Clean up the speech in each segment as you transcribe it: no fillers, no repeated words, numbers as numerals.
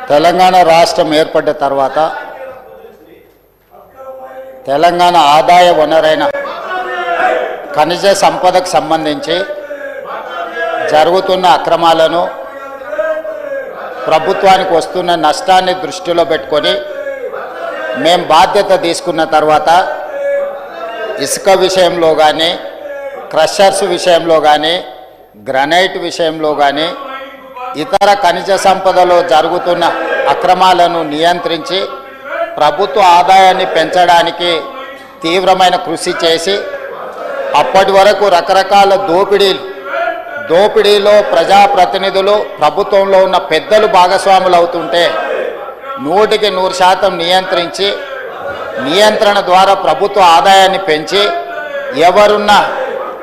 తెలంగాణ రాష్ట్రం ఏర్పడ్డ తర్వాత తెలంగాణ ఆదాయ వనరైన ఖనిజ సంపదకు సంబంధించి జరుగుతున్న అక్రమాలను ప్రభుత్వానికి వస్తున్న నష్టాన్ని దృష్టిలో పెట్టుకొని మేము బాధ్యత తీసుకున్న తర్వాత ఇసుక విషయంలో కానీ క్రషర్స్ విషయంలో కానీ గ్రనైట్ విషయంలో కానీ ఇతర ఖనిజ సంపదలో జరుగుతున్న అక్రమాలను నియంత్రించి ప్రభుత్వ ఆదాయాన్ని పెంచడానికి తీవ్రమైన కృషి చేసి అప్పటి వరకు రకరకాల దోపిడీలో ప్రజాప్రతినిధులు ప్రభుత్వంలో ఉన్న పెద్దలు భాగస్వాములు అవుతుంటే 100% నియంత్రించి నియంత్రణ ద్వారా ప్రభుత్వ ఆదాయాన్ని పెంచి ఎవరున్నా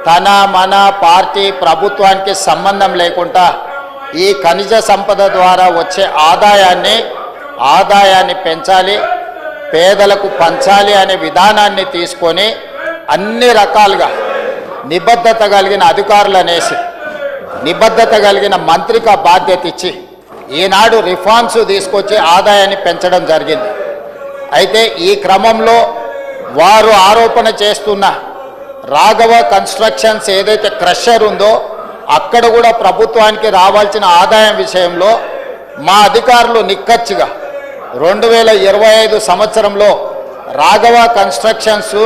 తన మన పార్టీ ప్రభుత్వానికి సంబంధం లేకుండా ఈ ఖనిజ సంపద ద్వారా వచ్చే ఆదాయాన్ని పెంచాలి, పేదలకు పంచాలి అనే విధానాన్ని తీసుకొని అన్ని రకాలుగా నిబద్ధత కలిగిన అధికారులనేసి నిబద్ధత కలిగిన మంత్రిక బాధ్యత ఇచ్చి ఈనాడు రిఫార్మ్స్ తీసుకొచ్చి ఆదాయాన్ని పెంచడం జరిగింది. అయితే ఈ క్రమంలో వారు ఆరోపణ చేస్తున్న రాఘవ కన్స్ట్రక్షన్స్ ఏదైతే క్రషర్ ఉందో అక్కడ కూడా ప్రభుత్వానికి రావాల్సిన ఆదాయం విషయంలో మా అధికారులు నిక్కచ్చిగా 2025 సంవత్సరంలో రాఘవ కన్స్ట్రక్షన్స్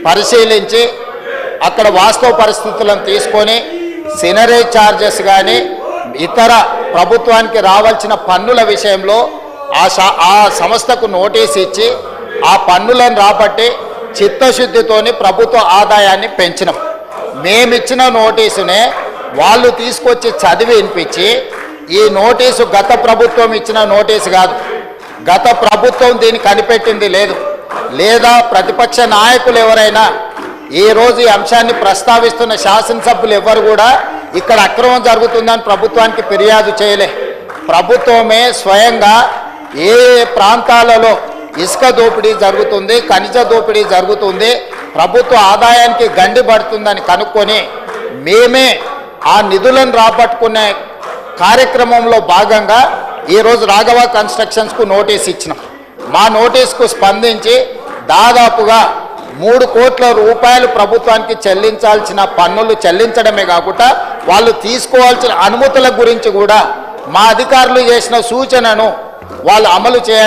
పరిశీలించి అక్కడ వాస్తవ పరిస్థితులను తీసుకొని సినరేజ్ ఛార్జెస్ కానీ ఇతర ప్రభుత్వానికి రావాల్సిన పన్నుల విషయంలో ఆ సంస్థకు నోటీస్ ఇచ్చి ఆ పన్నులను రాబట్టి చిత్తశుద్ధితోని ప్రభుత్వ ఆదాయాన్ని పెంచినాం. మేమిచ్చిన నోటీసునే వాళ్ళు తీసుకొచ్చి చదివి వినిపించి ఈ నోటీసు గత ప్రభుత్వం ఇచ్చిన నోటీసు కాదు, గత ప్రభుత్వం దీన్ని కనిపెట్టింది లేదు, లేదా ప్రతిపక్ష నాయకులు ఎవరైనా ఈరోజు ఈ అంశాన్ని ప్రస్తావిస్తున్న శాసనసభ్యులు ఎవరు కూడా ఇక్కడ అక్రమం జరుగుతుందని ప్రభుత్వానికి ఫిర్యాదు చేయలే. ప్రభుత్వమే స్వయంగా ఏ ప్రాంతాలలో ఇసుక దోపిడీ జరుగుతుంది, ఖనిజ దోపిడీ జరుగుతుంది, ప్రభుత్వ ఆదాయానికి గండి పడుతుందని కనుక్కొని మేమే ఆ నిధులను రాబట్టుకునే కార్యక్రమంలో భాగంగా ఈరోజు రాఘవ కన్స్ట్రక్షన్స్కు నోటీస్ ఇచ్చినాం. మా నోటీస్కు స్పందించి దాదాపుగా 3 కోట్ల రూపాయలు ప్రభుత్వానికి చెల్లించాల్సిన పన్నులు చెల్లించడమే కాకుండా వాళ్ళు తీసుకోవాల్సిన అనుమతుల గురించి కూడా మా అధికారులు చేసిన సూచనను వాళ్ళు అమలు చేయాలి.